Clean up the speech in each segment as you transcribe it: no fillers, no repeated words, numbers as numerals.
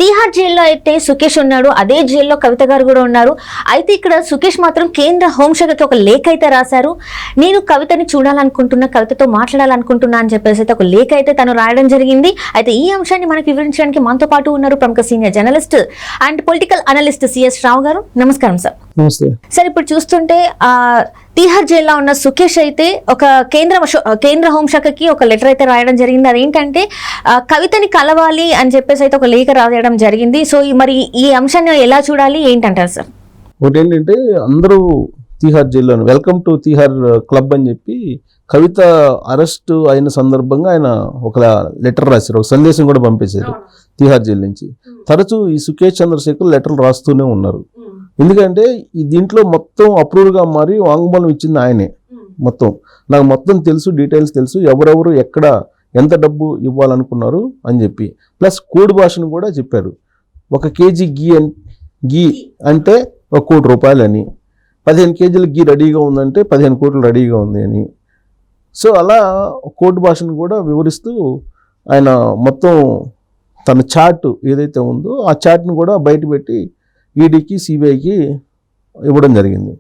తీహార్ జైల్లో అయితే సుకేష్ ఉన్నాడు, అదే జైల్లో కవిత గారు కూడా ఉన్నారు. అయితే ఇక్కడ సుకేష్ మాత్రం కేంద్ర హోంశాఖకి ఒక లేఖ అయితే రాశారు. నేను కవితని చూడాలనుకుంటున్నా, కవితతో మాట్లాడాలనుకుంటున్నా అని చెప్పేసి అయితే ఒక లేఖ అయితే తను రాయడం జరిగింది. అయితే ఈ అంశాన్ని మనకు వివరించడానికి మనతో పాటు ఉన్నారు ప్రముఖ senior journalist and political analyst C S Rao గారు. నమస్కారం సార్. నమస్తే సార్, ఇప్పుడు చూస్తుంటే తీహార్ జైల్లో ఉన్న సుకేష్ అయితే ఒక కేంద్ర హోంశాఖకి ఒక లెటర్ అయితే రాయడం జరిగింది. అదేంటంటే కవితని కలవాలి అని చెప్పేసి అయితే ఒక లేఖ రాయడం జరిగింది. సో మరి ఈ అంశాన్ని ఎలా చూడాలి, ఏంటంటారు సార్? ఒకటి ఏంటంటే అందరూ తీహార్ జైల్లోనే వెల్కమ్ టు తీహార్ క్లబ్ అని చెప్పి కవిత అరెస్ట్ అయిన సందర్భంగా ఆయన ఒక లెటర్ రాశారు, ఒక సందేశం కూడా పంపించారు తీహార్ జైలు నుంచి. తరచూ ఈ సుకేష్ చంద్రశేఖర్ లెటర్లు రాస్తూనే ఉన్నారు. ఎందుకంటే ఈ దీంట్లో మొత్తం అప్రూవ్గా మారి వాంగ్మూలం ఇచ్చింది ఆయనే. నాకు మొత్తం తెలుసు, డీటెయిల్స్ తెలుసు, ఎవరెవరు ఎక్కడ ఎంత డబ్బు ఇవ్వాలనుకున్నారు అని చెప్పి, ప్లస్ కోడ్ భాషను కూడా చెప్పారు. 1 కేజీ గీ అంటే 1 కోటి రూపాయలు అని, 15 కేజీల గీ రెడీగా ఉందంటే 15 కోట్లు రెడీగా ఉంది అని. సో అలా కోడ్ భాషను కూడా వివరిస్తూ ఆయన మొత్తం తన చార్ట్ ఏదైతే ఉందో ఆ చార్ట్ను కూడా బయటపెట్టి ఈడీకి సిబిఐకి ఇవ్వడం జరిగింది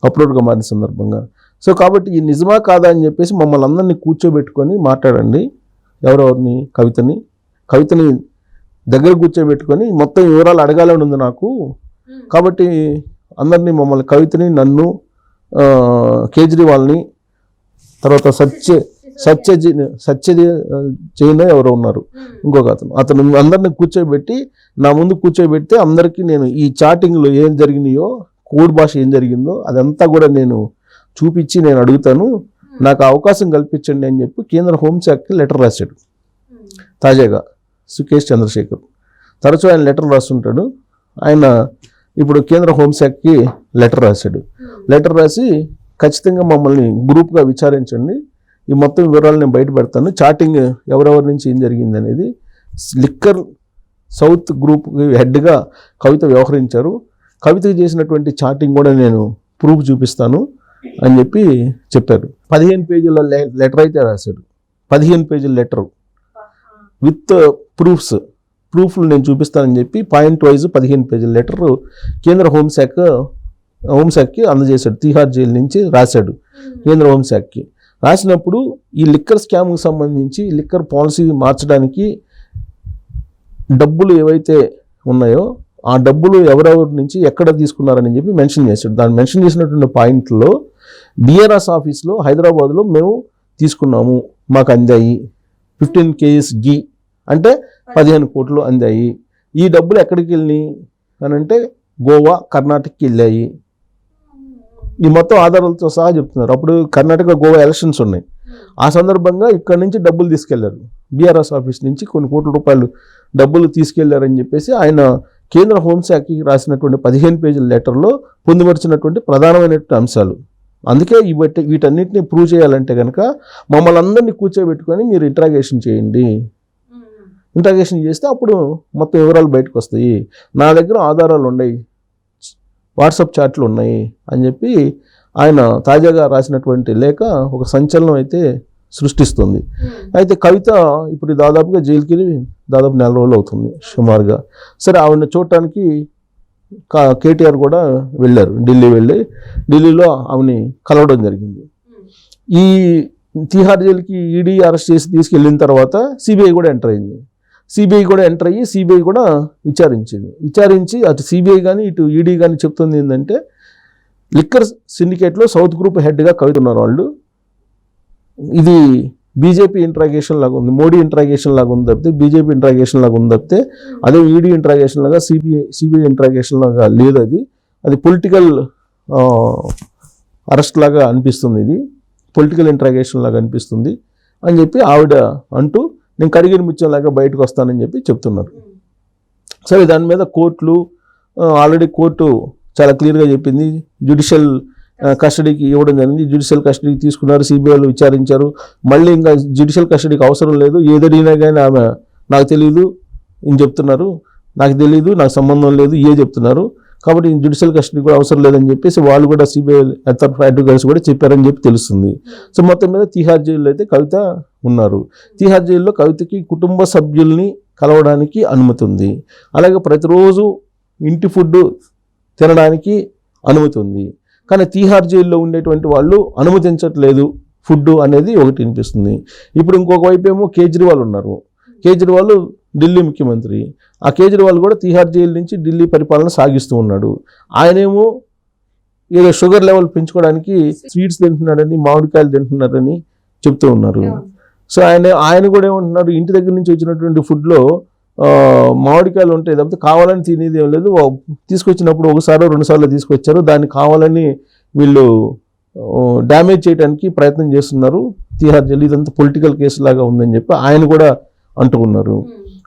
అప్లోడ్గా మారిన సందర్భంగా. సో కాబట్టి ఈ నిజమా కాదా అని చెప్పేసి మమ్మల్ని అందరినీ కూర్చోబెట్టుకొని మాట్లాడండి, ఎవరెవరిని కవితని దగ్గర కూర్చోబెట్టుకొని మొత్తం వివరాలు అడగాలని ఉంది నాకు. కాబట్టి అందరినీ మమ్మల్ని కవితని, నన్ను, కేజ్రీవాల్ని, తర్వాత సత్య జైన్ ఎవరో ఉన్నారు ఇంకొక అతను అందరిని కూర్చోబెట్టి నా ముందు కూర్చోబెడితే అందరికీ నేను ఈ చాటింగ్లో ఏం జరిగినాయో, కోడ్ భాష ఏం జరిగిందో అదంతా కూడా నేను చూపించి నేను అడుగుతాను, నాకు అవకాశం కల్పించండి అని చెప్పి కేంద్ర హోంశాఖకి లెటర్ రాశాడు. తాజాగా సుకేష్ చంద్రశేఖర్ తరచూ ఆయన లెటర్ రాస్తుంటాడు. ఆయన ఇప్పుడు కేంద్ర హోంశాఖకి లెటర్ రాశాడు. లెటర్ రాసి ఖచ్చితంగా మమ్మల్ని గ్రూప్గా విచారించండి, ఈ మొత్తం వివరాలు నేను బయట పెడతాను, చాటింగ్ ఎవరెవరి నుంచి ఏం జరిగింది అనేది. లిక్కర్ సౌత్ గ్రూప్కి హెడ్గా కవిత వ్యవహరించారు, కవితకి చేసినటువంటి చాటింగ్ కూడా నేను ప్రూఫ్ చూపిస్తాను అని చెప్పి చెప్పారు. 15 పేజీల లెటర్ అయితే రాశాడు. 15 పేజీల లెటరు విత్ ప్రూఫ్లు నేను చూపిస్తానని చెప్పి పాయింట్ వైజ్ 15 పేజీల లెటరు కేంద్ర హోంశాఖకి అందజేశాడు. తీహార్ జైలు నుంచి రాశాడు కేంద్ర హోంశాఖకి. రాసినప్పుడు ఈ లిక్కర్ స్కామ్కి సంబంధించి లిక్కర్ పాలసీ మార్చడానికి డబ్బులు ఏవైతే ఉన్నాయో ఆ డబ్బులు ఎవరెవరి నుంచి ఎక్కడ తీసుకున్నారని చెప్పి మెన్షన్ చేశాడు. దాన్ని మెన్షన్ చేసినటువంటి పాయింట్లో డిఆర్ఎస్ ఆఫీస్లో హైదరాబాద్లో మేము తీసుకున్నాము, మాకు అందాయి 15 కేజీస్ గీ అంటే 15 కోట్లు అందాయి. ఈ డబ్బులు ఎక్కడికి వెళ్ళినాయి అని అంటే గోవా, కర్ణాటకకి వెళ్ళాయి. ఈ మొత్తం ఆధారాలతో సహా చెప్తున్నారు. అప్పుడు కర్ణాటక, గోవా ఎలక్షన్స్ ఉన్నాయి. ఆ సందర్భంగా ఇక్కడి నుంచి డబ్బులు తీసుకెళ్లారు, బీఆర్ఎస్ ఆఫీస్ నుంచి కొన్ని కోట్ల రూపాయలు డబ్బులు తీసుకెళ్లారని చెప్పేసి ఆయన కేంద్ర హోంశాఖకి రాసినటువంటి 15 పేజీల లెటర్లో పొందుపరిచినటువంటి ప్రధానమైనటువంటి అంశాలు. అందుకే వీటన్నిటిని ప్రూవ్ చేయాలంటే కనుక మమ్మల్ని అందరినీ కూర్చోబెట్టుకొని మీరు ఇంట్రాగేషన్ చేయండి, ఇంట్రాగేషన్ చేస్తే అప్పుడు మొత్తం వివరాలు బయటకు వస్తాయి, నా దగ్గర ఆధారాలు ఉన్నాయి, వాట్సాప్ చాట్లు ఉన్నాయి అని చెప్పి ఆయన తాజాగా రాసినటువంటి లేఖ ఒక సంచలనం అయితే సృష్టిస్తుంది. అయితే కవిత ఇప్పుడు దాదాపుగా జైలుకి దాదాపు 4 రోజులు అవుతుంది సుమారుగా. సరే, ఆవిడ చూడటానికి కేటీఆర్ కూడా వెళ్ళారు, ఢిల్లీలో ఆవిడని కలవడం జరిగింది. ఈ తీహార్ జైలుకి ఈడీ అరెస్ట్ చేసి తీసుకెళ్ళిన తర్వాత సిబిఐ కూడా ఎంటర్ అయింది. సిబిఐ కూడా విచారించి అటు సిబిఐ కానీ ఇటు ఈడీ కానీ చెప్తుంది ఏంటంటే లిక్కర్ సిండికేట్లో సౌత్ గ్రూప్ హెడ్గా కవిత ఉన్నారు వాళ్ళు. ఇది బీజేపీ ఇంట్రాగేషన్ లాగా ఉంది, మోడీ ఇంట్రాగేషన్ లాగా ఉంది తప్పితే బీజేపీ ఇంట్రాగేషన్ లాగా ఉంది తప్పితే అదే ఈడీ ఇంట్రాగేషన్ లాగా సిబిఐ ఇంట్రాగేషన్ లాగా లేదు. అది పొలిటికల్ అరెస్ట్ లాగా అనిపిస్తుంది, ఇది పొలిటికల్ ఇంట్రాగేషన్ లాగా అనిపిస్తుంది అని చెప్పి ఆవిడ అంటూ నేను కడిగిన ముత్యంలాగా బయటకు వస్తానని చెప్పి చెప్తున్నారు. సరే, దాని మీద ఆల్రెడీ కోర్టు చాలా క్లియర్గా చెప్పింది, జ్యుడిషియల్ కస్టడీకి ఇవ్వడం జరిగింది. జ్యుడిషియల్ కస్టడీకి తీసుకున్నారు, సిబిఐలో విచారించారు. మళ్ళీ ఇంకా జ్యుడిషియల్ కస్టడీకి అవసరం లేదు, ఏదడిగినా కానీ ఆమె నాకు తెలియదు అని చెప్తున్నారు, నాకు తెలియదు, నాకు సంబంధం లేదు చెప్తున్నారు. కాబట్టి జ్యుడిషియల్ కస్టడీ కూడా అవసరం లేదని చెప్పేసి వాళ్ళు కూడా సిబిఐ అడ్వకేట్స్ కూడా చెప్పారని చెప్పి తెలుస్తుంది. సో మొత్తం మీద తీహార్ జైల్లో అయితే కవిత ఉన్నారు. తీహార్ జైల్లో కవితకి కుటుంబ సభ్యుల్ని కలవడానికి అనుమతి ఉంది. అలాగే ప్రతిరోజు ఇంటి ఫుడ్ తినడానికి అనుమతి ఉంది. కానీ తీహార్ జైల్లో ఉండేటువంటి వాళ్ళు అనుమతించట్లేదు ఫుడ్ అనేది ఒకటి వినిపిస్తుంది. ఇప్పుడు ఇంకొక వైపు ఏమో కేజ్రీవాల్ ఉన్నారు. కేజ్రీవాల్ ఢిల్లీ ముఖ్యమంత్రి. ఆ కేజ్రీవాల్ కూడా తీహార్ జైలు నుంచి ఢిల్లీ పరిపాలన సాగిస్తూ ఉన్నాడు. ఆయనేమో ఏదో షుగర్ లెవెల్ పెంచుకోవడానికి స్వీట్స్ తింటున్నాడని, మామిడికాయలు తింటున్నారని చెప్తూ ఉన్నారు. సో ఆయన కూడా ఏమంటున్నారు, ఇంటి దగ్గర నుంచి వచ్చినటువంటి ఫుడ్లో మామిడికాయలు ఉంటాయి తప్పితే కావాలని తినేది ఏం లేదు. తీసుకొచ్చినప్పుడు ఒకసారి 2 సార్లు తీసుకొచ్చారు, దాన్ని కావాలని వీళ్ళు డ్యామేజ్ చేయడానికి ప్రయత్నం చేస్తున్నారు తీహార్ జైలు. ఇదంతా పొలిటికల్ కేసు లాగా ఉందని చెప్పి ఆయన కూడా అంటున్నారు.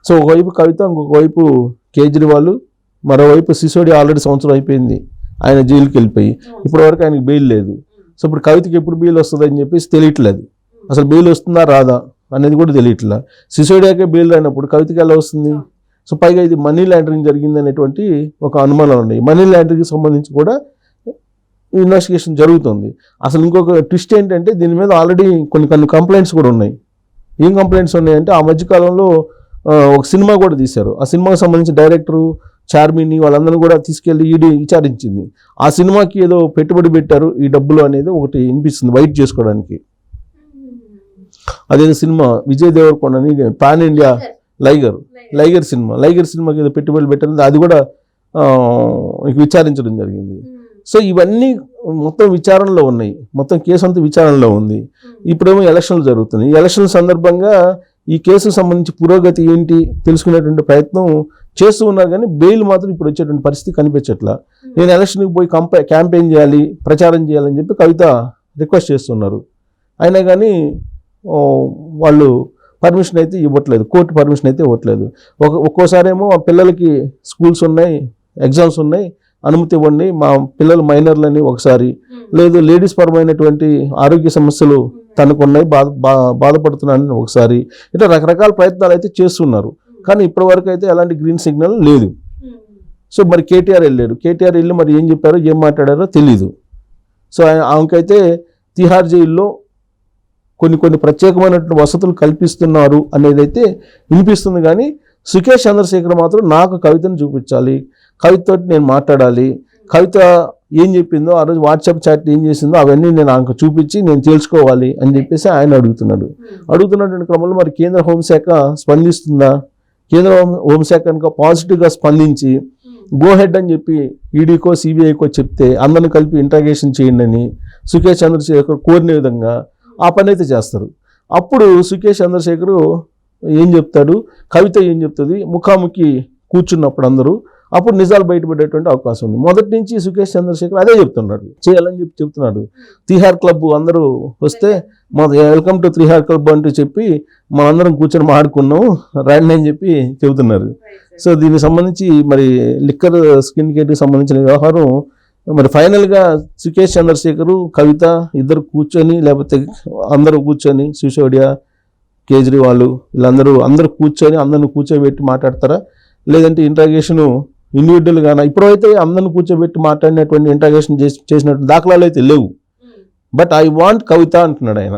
సో ఒకవైపు కవిత, ఇంకొక వైపు కేజ్రీవాల్, మరోవైపు సిసోడియా ఆల్రెడీ సంవత్సరం అయిపోయింది ఆయన జైలుకి వెళ్ళిపోయి, ఇప్పటివరకు ఆయనకి బెయిల్ లేదు. సో ఇప్పుడు కవితకి ఎప్పుడు బెయిల్ వస్తుంది అని చెప్పేసి తెలియట్లేదు. అసలు బెయిల్ వస్తుందా రాదా అనేది కూడా తెలియట్లా. సిసోడియాకే బెయిల్ అయినప్పుడు కవితకి ఎలా వస్తుంది? సో పైగా ఇది మనీ లాండరింగ్ జరిగింది అనేటువంటి ఒక అనుమానాలు ఉన్నాయి. మనీ లాండరింగ్కి సంబంధించి కూడా ఇన్వెస్టిగేషన్ జరుగుతుంది. అసలు ఇంకొక ట్విస్ట్ ఏంటంటే దీని మీద ఆల్రెడీ కొన్ని కంప్లైంట్స్ కూడా ఉన్నాయి. ఏం కంప్లైంట్స్ ఉన్నాయంటే, ఆ మధ్యకాలంలో ఒక సినిమా కూడా తీశారు. ఆ సినిమాకి సంబంధించి డైరెక్టరు, చార్మిని వాళ్ళందరూ కూడా తీసుకెళ్లి ఈడీ విచారించింది. ఆ సినిమాకి ఏదో పెట్టుబడి పెట్టారు ఈ డబ్బులు అనేది ఒకటి వినిపిస్తుంది వైట్ చేసుకోవడానికి. అదేదో సినిమా విజయ్ దేవరకొండని పాన్ ఇండియా లైగర్ సినిమాకి ఏదో పెట్టుబడులు పెట్టారు, అది కూడా విచారించడం జరిగింది. సో ఇవన్నీ మొత్తం విచారణలో ఉన్నాయి, మొత్తం కేసు అంతా విచారణలో ఉంది. ఇప్పుడేమో ఎలక్షన్లు జరుగుతున్నాయి. ఈ ఎలక్షన్ సందర్భంగా ఈ కేసుకు సంబంధించి పురోగతి ఏంటి తెలుసుకునేటువంటి ప్రయత్నం చేస్తూ ఉన్నారు. కానీ బెయిల్ మాత్రం ఇప్పుడు వచ్చేటువంటి పరిస్థితి కనిపించట్లా. నేను ఎలక్షన్కి పోయి క్యాంపెయిన్ చేయాలి, ప్రచారం చేయాలని చెప్పి కవిత రిక్వెస్ట్ చేస్తున్నారు. అయినా కానీ వాళ్ళు పర్మిషన్ అయితే ఇవ్వట్లేదు, కోర్టు పర్మిషన్ అయితే ఇవ్వట్లేదు. ఒక్కోసారేమో ఆ పిల్లలకి స్కూల్స్ ఉన్నాయి, ఎగ్జామ్స్ ఉన్నాయి, అనుమతి ఇవ్వండి, మా పిల్లలు మైనర్లని ఒకసారి, లేదు లేడీస్ పరమైనటువంటి ఆరోగ్య సమస్యలు తనకున్నాయి, బాధపడుతున్నానని ఒకసారి, ఇట్లా రకరకాల ప్రయత్నాలు అయితే చేస్తున్నారు. కానీ ఇప్పటివరకు అయితే ఎలాంటి గ్రీన్ సిగ్నల్ లేదు. సో మరి కేటీఆర్ వెళ్ళి మరి ఏం చెప్పారో ఏం మాట్లాడారో తెలీదు. సో ఆమెకైతే తిహార్ జైల్లో కొన్ని ప్రత్యేకమైనటువంటి వసతులు కల్పిస్తున్నారు అనేది అయితే వినిపిస్తుంది. కానీ సుకేష్ చంద్రశేఖర్ మాత్రం నాకు కవితను చూపించాలి, కవితతో నేను మాట్లాడాలి, కవిత ఏం చెప్పిందో ఆ రోజు వాట్సాప్ చాట్ ఏం చేసిందో అవన్నీ నేను ఆమెకు చూపించి నేను తెలుసుకోవాలి అని చెప్పేసి ఆయన అడుగుతున్నటువంటి క్రమంలో మరి కేంద్ర హోంశాఖ స్పందిస్తుందా? కేంద్ర హోంశాఖ కనుక పాజిటివ్గా స్పందించి గో హెడ్ అని చెప్పి ఈడీకో సిబిఐకో చెప్తే అందరిని కలిపి ఇంట్రాగేషన్ చేయండి అని సుకేష్ చంద్రశేఖర్ కోరిన విధంగా ఆ పని అయితే చేస్తారు. అప్పుడు సుకేష్ చంద్రశేఖర్ ఏం చెప్తాడు, కవిత ఏం చెప్తుంది, ముఖాముఖి కూర్చున్నప్పుడు అందరూ అప్పుడు నిజాలు బయటపడేటువంటి అవకాశం ఉంది. మొదటి నుంచి సుకేష్ చంద్రశేఖర్ అదే చెప్తున్నాడు, చేయాలని చెప్తున్నాడు. తిహార్ క్లబ్ అందరూ వస్తే వెల్కమ్ టు తిహార్ క్లబ్ అంటూ చెప్పి మనందరం కూర్చొని మాడుకున్నాం రండి అని చెప్పి చెబుతున్నారు. సో దీనికి సంబంధించి మరి లిక్కర్ సిండికేట్కి సంబంధించిన వ్యవహారం మరి ఫైనల్గా సుకేష్ చంద్రశేఖర్, కవిత ఇద్దరు కూర్చొని, లేకపోతే అందరూ కూర్చొని, సిసోడియా, కేజ్రీవాల్ అందరూ కూర్చొని అందరిని కూర్చోబెట్టి మాట్లాడతారా, లేదంటే ఇంట్రాగేషన్ ఇండివిజువల్గానా? ఇప్పుడైతే అందరిని కూర్చోబెట్టి మాట్లాడినటువంటి ఇంట్రాగేషన్ చేసినటువంటి దాఖలాలు అయితే లేవు. బట్ ఐ వాంట్ కవిత అంటున్నాడు ఆయన.